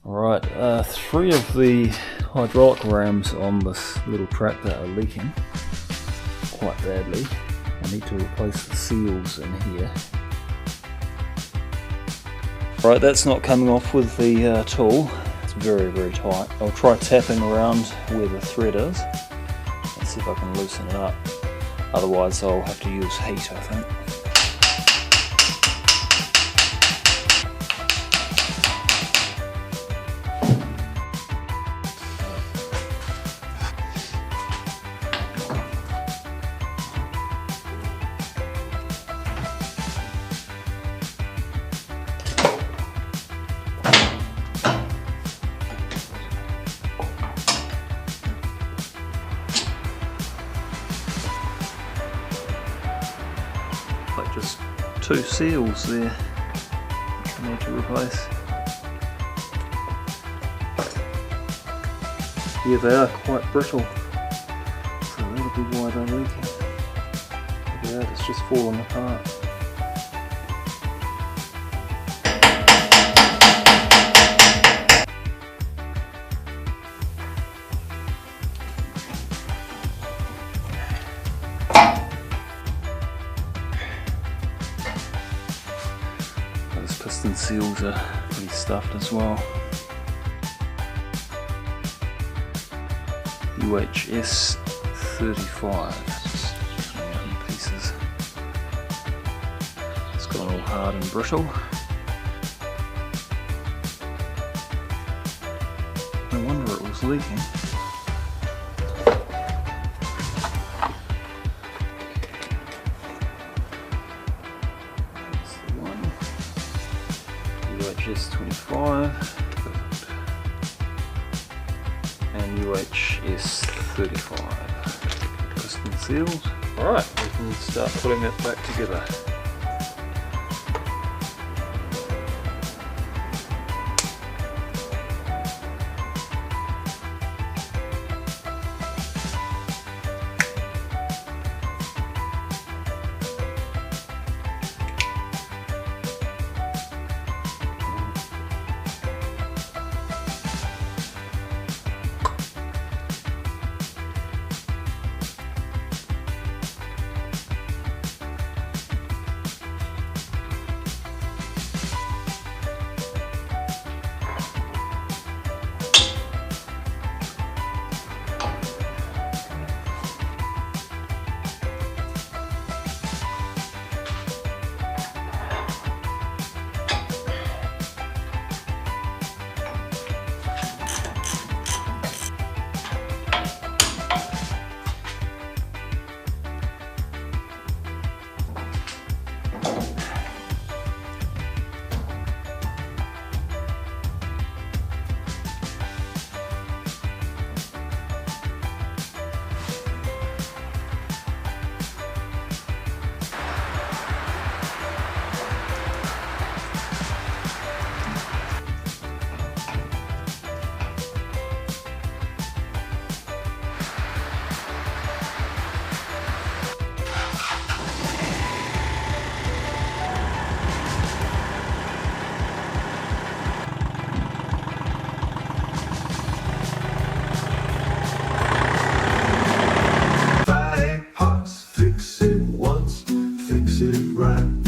Alright, 3 of the hydraulic rams on this little tractor are leaking quite badly. I need to replace the seals in here. Right, that's not coming off with the tool. It's very, very tight. I'll try tapping around where the thread is and see if I can loosen it up. Otherwise I'll have to use heat, I think. Like just 2 seals there I need to replace. Yeah, they are quite brittle, so that'll be why they're leaking. Look at that, it's just falling apart. Those piston seals are pretty stuffed as well. UHS 35. Just coming out in pieces. It's gone all hard and brittle. No wonder it was leaking. That's the one. UHS 25. And UHS 35 piston seals. Alright, we can start putting it back together.